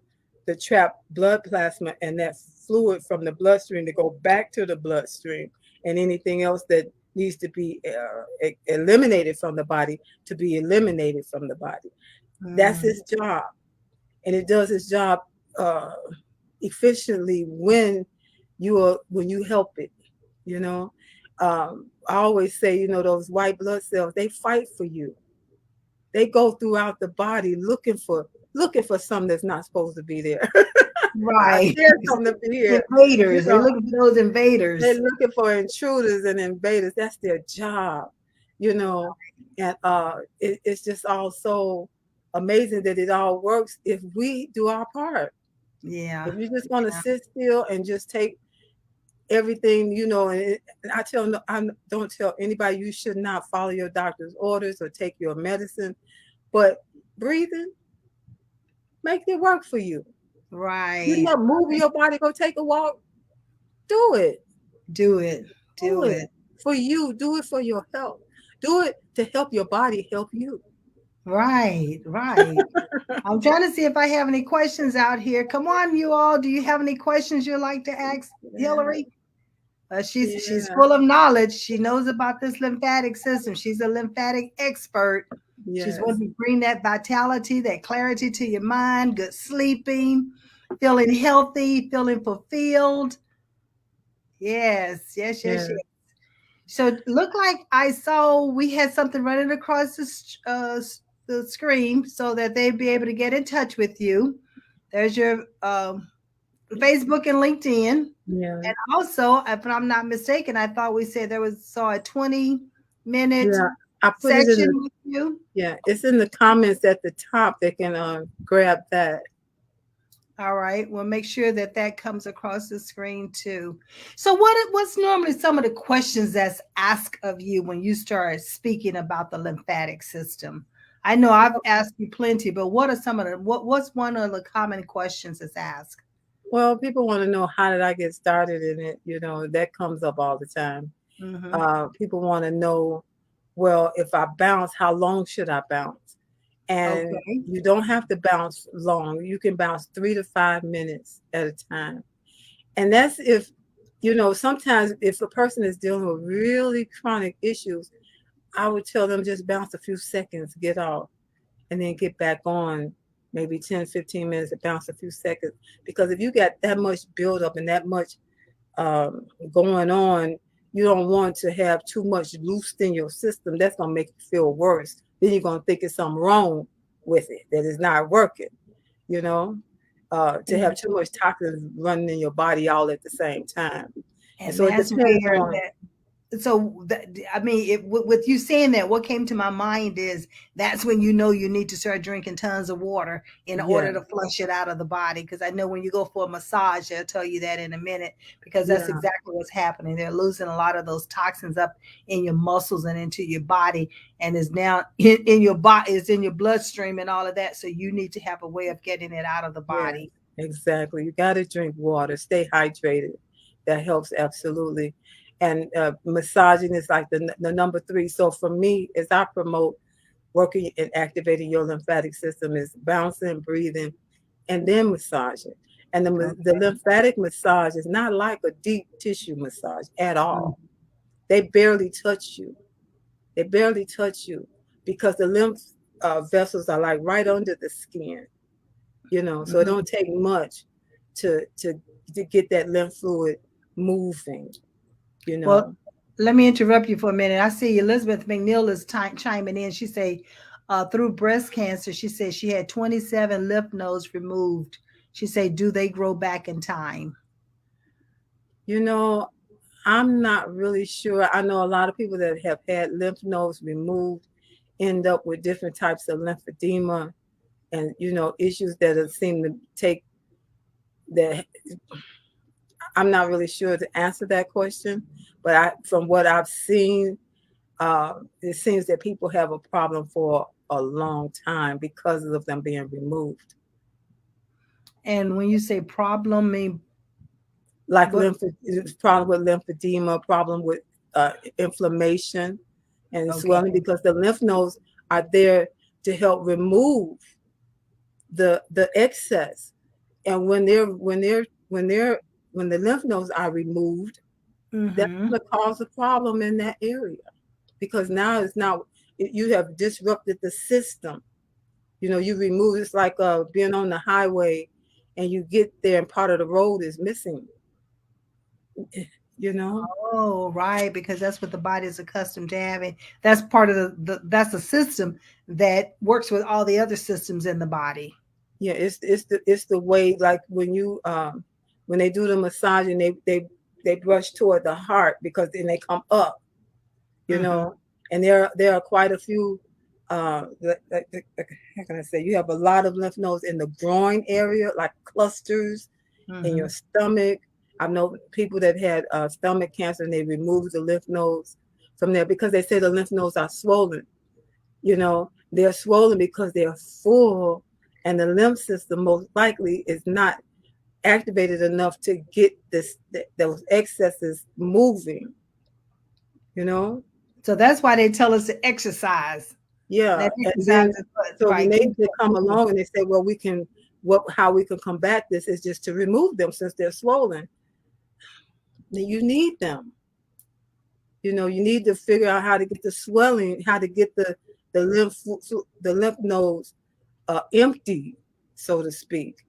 trapped blood plasma and that fluid from the bloodstream to go back to the bloodstream, and anything else that needs to be eliminated from the body to be eliminated from the body. That's Mm, its job, and it does its job uh, efficiently when you help it. You know, I always say, those white blood cells, they fight for you. They go throughout the body looking for something that's not supposed to be there. I right. dare something to be here. You Invaders. They're know, looking for those they're invaders. looking for intruders and invaders. That's their job, you know. And it's just all so amazing that it all works if we do our part. Yeah. If you're just going to sit still and just take everything, and I don't tell anybody you should not follow your doctor's orders or take your medicine, but breathing, make it work for you. Right. Move your body, go take a walk, do it. Do it. Do Do it it. for you. Do it for your health. Do it to help your body help you. Right. Right. I'm trying to see if I have any questions out here. Come on, you all. Do you have any questions you'd like to ask Yeah, Hillary? She's yeah, full of knowledge. She knows about this lymphatic system. She's a lymphatic expert. She's yes, going to bring that vitality, that clarity to your mind, good sleeping, feeling healthy, feeling fulfilled. Yes, yes, yes, yes. yes, So look like I saw we had something running across the screen so that they'd be able to get in touch with you. There's your Facebook and LinkedIn. yeah, And also, if I'm not mistaken, I thought we said there was saw a 20-minute yeah. I put it in session the with you. yeah. It's in the comments at the top. They can grab that. All right. Well, make sure that that comes across the screen too. So, what's normally some of the questions that's asked of you when you start speaking about the lymphatic system? I know I've asked you plenty, but what are some of the what's one of the common questions that's asked? Well, people want to know how did I get started in it. That comes up all the time. Hmm. People want to know, well, if I bounce, how long should I bounce? And Okay. you don't have to bounce long. You can bounce 3 to 5 minutes at a time. And that's if, sometimes if a person is dealing with really chronic issues, I would tell them just bounce a few seconds, get off. and then get back on maybe 10, 15 minutes to bounce a few seconds. Because if you got that much buildup and that much going on, you don't want to have too much loosed in your system. That's going to make you feel worse. Then you're going to think it's something wrong with it, that it's not working, you know, to have too much toxins running in your body all at the same time. And And so it that's depends where on, that. So I mean, with you saying that, what came to my mind is that's when you know you need to start drinking tons of water in order yeah, to flush it out of the body. Because I know when you go for a massage, they'll tell you that in a minute, because that's yeah, exactly what's happening. They're losing a lot of those toxins up in your muscles and into your body, and is now in your body, is in your bloodstream and all of that. So you need to have a way of getting it out of the yeah, body. exactly. You got to drink water, stay hydrated. That helps absolutely. And massaging is like the number three. So for me, as I promote working and activating your lymphatic system, is bouncing, breathing, and then massaging. And the Okay. lymphatic massage is not like a deep tissue massage at Mm. all. They barely touch you. They barely touch you because the lymph vessels are like right under the skin, you know. So it Mhm. don't take much to get that lymph fluid moving, you Well, know. let me interrupt you for a minute. I see Elizabeth McNeil is chiming in. She say, through breast cancer, she said she had 27 lymph nodes removed. She said, do they grow back in time? You know, I'm not really sure. I know a lot of people that have had lymph nodes removed end up with different types of lymphedema and issues that seem to take that. I'm not really sure to answer that question, but from what I've seen, it seems that people have a problem for a long time because of them being removed. And when you say problem, mean Like what? problem with lymphedema, problem with inflammation and Okay. swelling, because the lymph nodes are there to help remove the excess. And when the lymph nodes are removed, that's Mm-hmm. going to cause a problem in that area, because now you have disrupted the system. You remove, it's like being on the highway and you get there and part of the road is missing, you know. Oh, right, because that's what the body is accustomed to having. That's part of that's a system that works with all the other systems in the body. Yeah, it's the way, like when they do the massage and they brush toward the heart, because then they come up, you Mm-hmm. know. And there are quite a few, how can I say, you have a lot of lymph nodes in the groin area, like clusters in Mm-hmm. your stomach. I know people that had stomach cancer and they removed the lymph nodes from there because they say the lymph nodes are swollen. They're swollen because they're full, and the lymph system most likely is not activated enough to get those excesses moving. You know, So that's why they tell us to exercise. yeah. That And exercise then is what, so when right? they come along and they say, well, how we can combat this is just to remove them since they're swollen. Then you need them. You need to figure out how to get the swelling, how to get the lymph nodes empty, so to speak.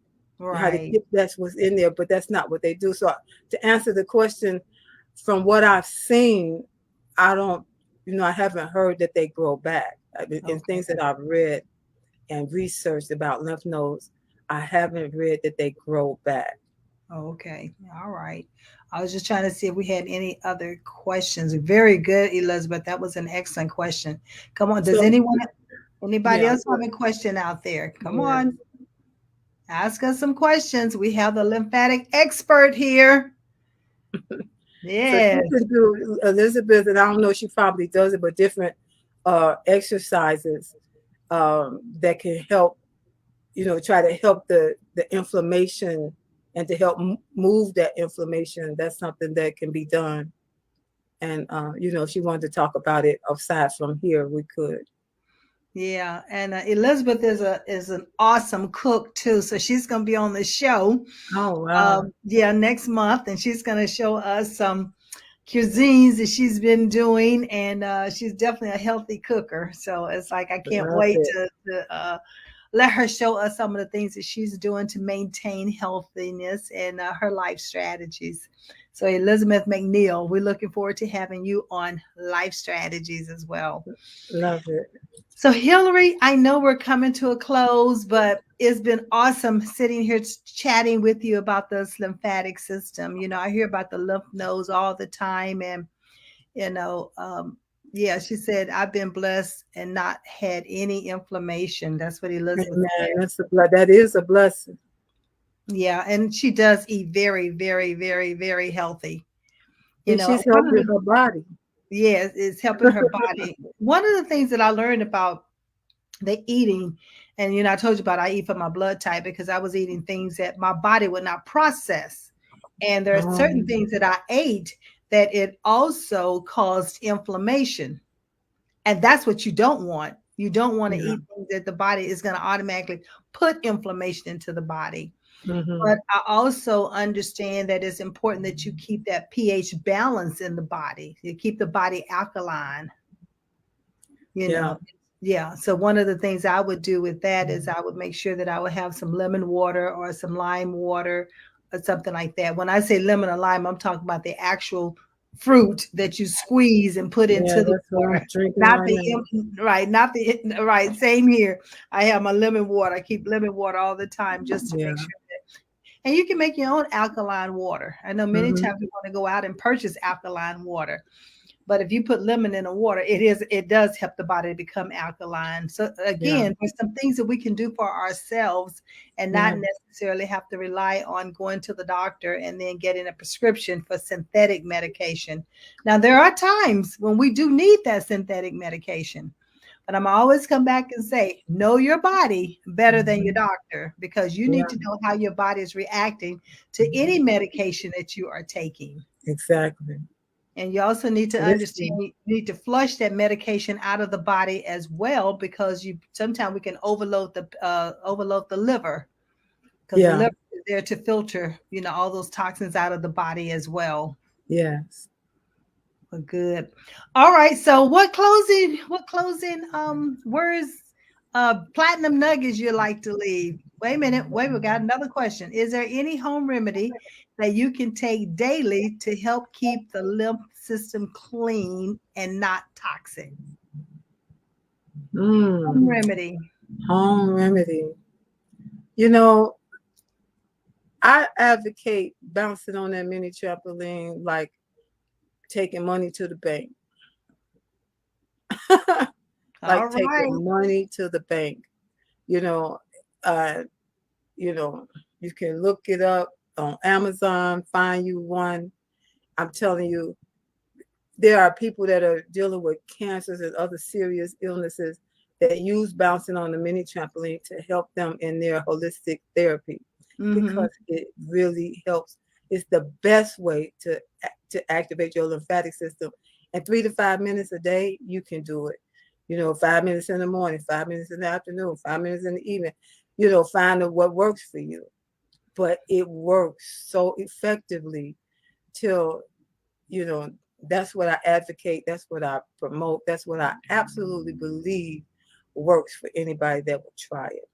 How to Right. get that's what's in there, but that's not what they do. So to answer the question, from what I've seen, I don't, I haven't heard that they grow back. In Okay. things that I've read and researched about lymph nodes, I haven't read that they grow back. Okay. All right. I was just trying to see if we had any other questions. Very good, Elizabeth. That was an excellent question. Come on. Does So anybody yeah, else have a question out there? Come yeah. on. Ask us some questions. We have the lymphatic expert here. So she Yes. can do, Elizabeth, and I don't know, she probably does it, but different exercises that can help, try to help the inflammation and to help move that inflammation. That's something that can be done. And if she wanted to talk about it aside from here, we could. Yeah, and Elizabeth is an awesome cook too. So she's going to be on the show. Oh wow. Yeah, next month, and she's going to show us some cuisines that she's been doing, and she's definitely a healthy cooker. So it's like I can't Love wait it. to let her show us some of the things that she's doing to maintain healthiness and her life strategies. So Elizabeth McNeil, we're looking forward to having you on Life Strategies as well. Love it. So, Hillary, I know we're coming to a close, but it's been awesome sitting here chatting with you about this lymphatic system. You know, I hear about the lymph nodes all the time. And, you know, yeah, she said, I've been blessed and not had any inflammation. That's what Elizabeth Amen. said. That's a that is a blessing. Yeah. And she does eat very, very, very, very healthy. You And know, she's helping her body. yeah, it's helping her body. One of the things that I learned about the eating, and you know, I told you about I eat for my blood type because I was eating things that my body would not process, and there are certain Um, things that I ate that it also caused inflammation, and that's what you don't want. You don't want to yeah. eat things that the body is going to automatically put inflammation into the body. Hmm. But I also understand that it's important that you keep that pH balance in the body. You keep the body alkaline, you Yeah. know. Yeah, so one of the things I would do with that is I would make sure that I would have some lemon water or some lime water or something like that. When I say lemon or lime, I'm talking about the actual fruit that you squeeze and put Yeah, into the that's what I'm water, drinking not right the now. right, not the right. Same here. I have my lemon water. I keep lemon water all the time just to Yeah. make sure that. And you can make your own alkaline water. I know many Hmm. times we want to go out and purchase alkaline water, but if you put lemon in the water, it does help the body to become alkaline. So Yeah. again, there's some things that we can do for ourselves and not Yeah. necessarily have to rely on going to the doctor and then getting a prescription for synthetic medication. Now there are times when we do need that synthetic medication. But I'm always come back and say, know your body better than your Hmm. doctor because you need Yeah. to know how your body is reacting to any medication that you are taking. Exactly. And you also need to understand Listen. you need to flush that medication out of the body as well because you sometimes we can overload the liver because the Yeah. liver is there to filter, you know, all those toxins out of the body as well. Yes. Well, good. All right. So what closing words platinum nuggets you like to leave? Wait a minute. Wait, we got another question. Is there any home remedy that you can take daily to help keep the lymph system clean and not toxic? Home Mm. remedy. Home remedy. You know, I advocate bouncing on that mini trampoline like taking money to the bank. All Like right. taking money to the bank. You know, uh, you know, you can look it up on Amazon, find you one. I'm telling you, there are people that are dealing with cancers and other serious illnesses that use bouncing on the mini trampoline to help them in their holistic therapy Mm-hmm. because it really helps. It's the best way to activate your lymphatic system. And 3 to 5 minutes a day, you can do it. 5 minutes in the morning, 5 minutes in the afternoon, 5 minutes in the evening. Find what works for you. But it works so effectively till you know that's what I advocate, that's what I promote, that's what I absolutely believe works for anybody that will try it.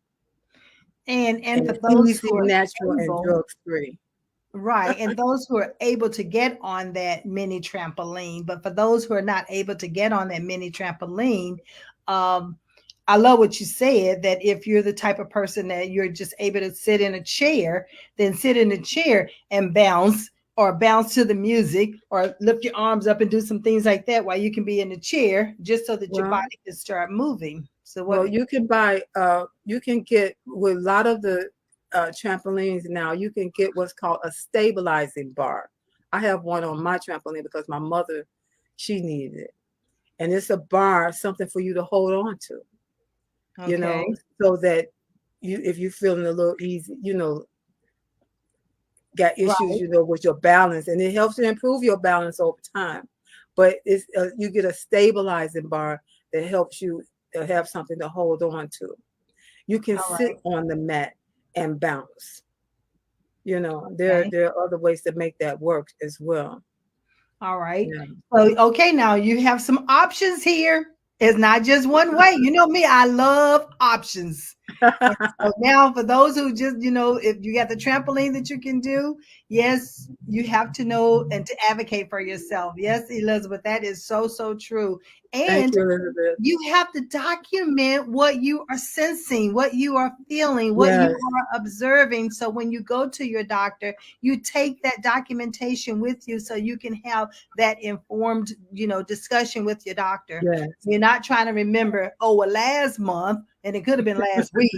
And And for it's those easy, who are natural, and able, drug free. right. And those who are able to get on that mini trampoline, but for those who are not able to get on that mini trampoline, um, I love what you said that if you're the type of person that you're just able to sit in a chair, then sit in a chair and bounce or bounce to the music or lift your arms up and do some things like that while you can be in the chair just so that your well body can start moving. So what well you can buy you can get with a lot of the trampolines now, you can get what's called a stabilizing bar. I have one on my trampoline because my mother, she needed it. And it's a bar, something for you to hold on to, okay. so that if you're feeling a little easy, got issues, Right. with your balance, and it helps to improve your balance over time. But it's you get a stabilizing bar that helps you to have something to hold on to. You can All sit right. on the mat and bounce. There Okay. there are other ways to make that work as well. All right. Yeah. So, okay, now you have some options here. It's not just one way. You know me, I love options. And so now, for those who just, if you got the trampoline that you can do, yes, you have to know and to advocate for yourself. Yes, Elizabeth, that is so, so true. Thank And you, Elizabeth. you have to document what you are sensing, what you are feeling, what you Yes. are observing. So when you go to your doctor, you take that documentation with you so you can have that informed, discussion with your doctor. Yes. You're not trying to remember, oh, well, last month, and it could have been last week.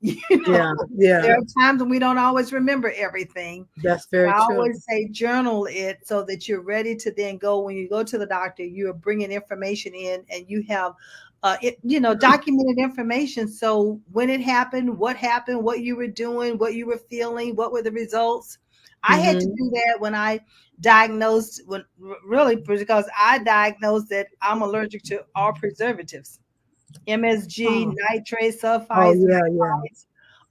Yeah. Yeah. There are times when we don't always remember everything. That's But very I true. always say journal it so that you're ready to then go. When you go to the doctor, you are bringing information in, and you have documented information. So when it happened, what you were doing, what you were feeling, what were the results. I had to Hmm. do that when I diagnosed, really, because I diagnosed that I'm allergic to all preservatives, MSG, Oh. nitrates, Oh, sulfites, yeah. Yeah.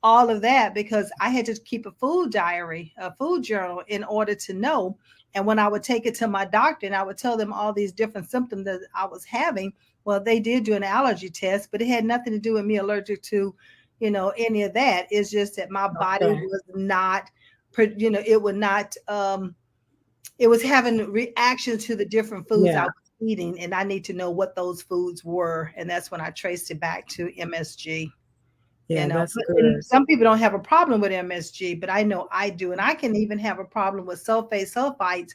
all of that, because I had to keep a food diary, a food journal, in order to know. And when I would take it to my doctor and I would tell them all these different symptoms that I was having, well, they did do an allergy test, but it had nothing to do with me allergic to, any of that. It's just that my body Okay. was not, it would not, it was having reactions to the different foods I Yeah. was eating, and I need to know what those foods were. And that's when I traced it back to MSG. Yeah. That's And good. some people don't have a problem with MSG, but I know I do. And I can even have a problem with sulfites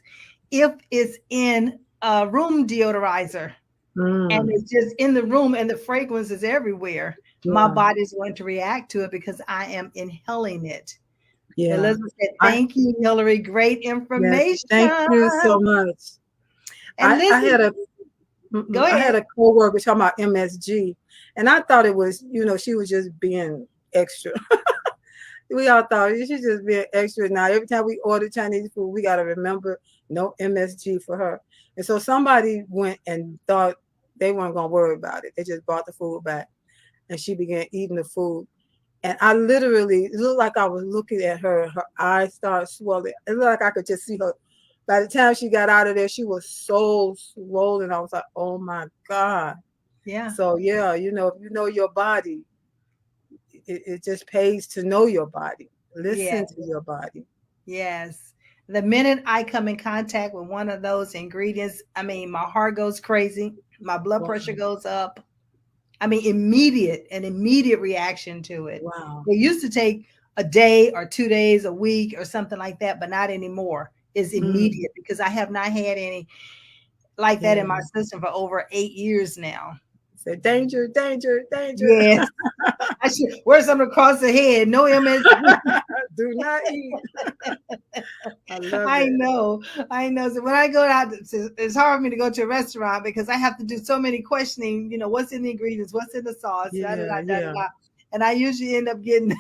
if it's in a room deodorizer and Mm. it's just in the room and the fragrance is everywhere. My Yeah. body's going to react to it because I am inhaling it. Yeah. Elizabeth said, I thank you, Hillary. Great Yes. information. Thank you so much. And I listen, had a go I had ahead. a coworker talking about MSG, and I thought it was, she was just being extra. We all thought she's just being extra. Now every time we order Chinese food, we got to remember no MSG for her. And so somebody went and thought they weren't gonna worry about it. They just brought the food back, and she began eating the food. And I literally, it looked like I was looking at her. Her eyes started swelling. It looked like I could just see her. By the time she got out of there, she was so swollen. I was like, oh my God. Yeah. So yeah, if you know your body, it just pays to know your body. Yeah. Listen to your body. Yes. The minute I come in contact with one of those ingredients, I mean, my heart goes crazy, my blood Wow. pressure goes up. I mean, immediate reaction to it. Wow. It used to take a day or 2 days, a week or something like that, but not anymore. It's Mm, immediate because I have not had any like that in my yeah. system for over 8 years now. Say danger, danger, danger. Yes. I should wear something across the head. No MSG. Do not eat. I love I it. know, I know. So when I go out, it's hard for me to go to a restaurant because I have to do so many questioning. What's in the ingredients, what's in the sauce, da da Yeah, da da yeah, da. And I usually end up getting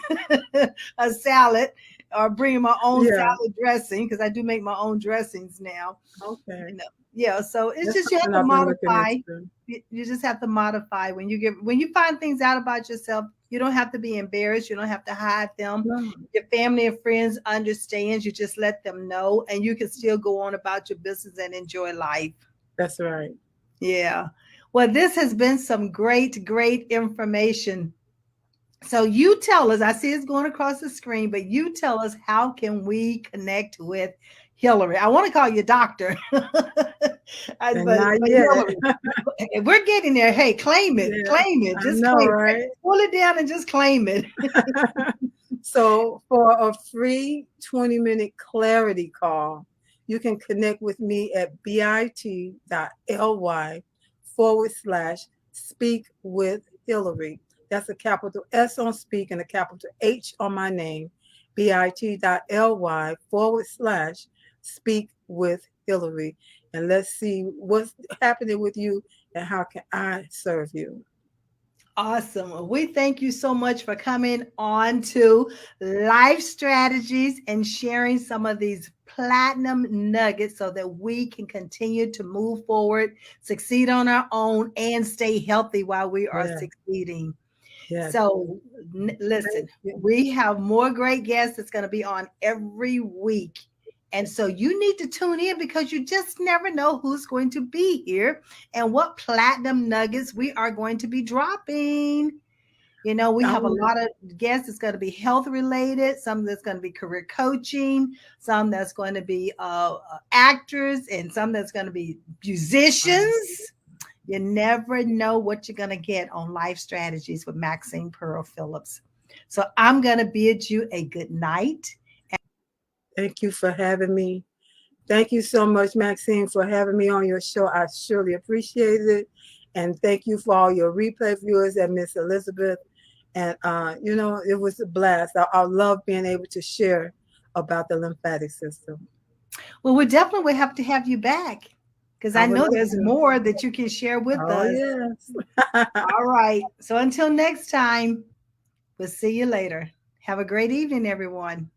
a salad or bringing my own yeah. salad dressing because I do make my own dressings now. Okay. You know, yeah. So it's That's just you have something to I've been looking modify. into. You just have to modify when you find things out about yourself. You don't have to be embarrassed. You don't have to hide them. No. Your family and friends understands. You just let them know, and you can still go on about your business and enjoy life. That's right. Yeah. Well, this has been some great information. So you tell us, I see it's going across the screen, but you tell us, how can we connect with Hillary? I want to call you doctor. but And not yet. Hillary, we're getting there. Hey, claim it. Yeah, Claim it. I Just know, claim it. right? Pull it down and just claim it. So for a free 20-minute clarity call, you can connect with me at bit.ly/speak with Hillary. That's a capital S on speak and a capital H on my name. bit.ly/speak with Hillary. And let's see what's happening with you and how can I serve you. Awesome. Well, we thank you so much for coming on to Life Strategies and sharing some of these platinum nuggets so that we can continue to move forward, succeed on our own, and stay healthy while we are Yeah, succeeding. yes. So, listen, Thank you. we have more great guests that's going to be on every week. And so you need to tune in because you just never know who's going to be here and what platinum nuggets we are going to be dropping. You know, we have a Oh, lot of guests that's going to be health related, some that's going to be career coaching, some that's going to be actors, and some that's going to be musicians. You never know what you're going to get on Life Strategies with Maxine Pearl Phillips. So I'm going to bid you a good night. thank you for having me. Thank you so much, Maxine, for having me on your show. I surely appreciate it. And thank you for all your replay viewers and Miss Elizabeth. And, it was a blast. I love being able to share about the lymphatic system. Well, we definitely will have to have you back because I I would know love there's to. more that you can share with Oh, us. yes. All right. So until next time, we'll see you later. Have a great evening, everyone.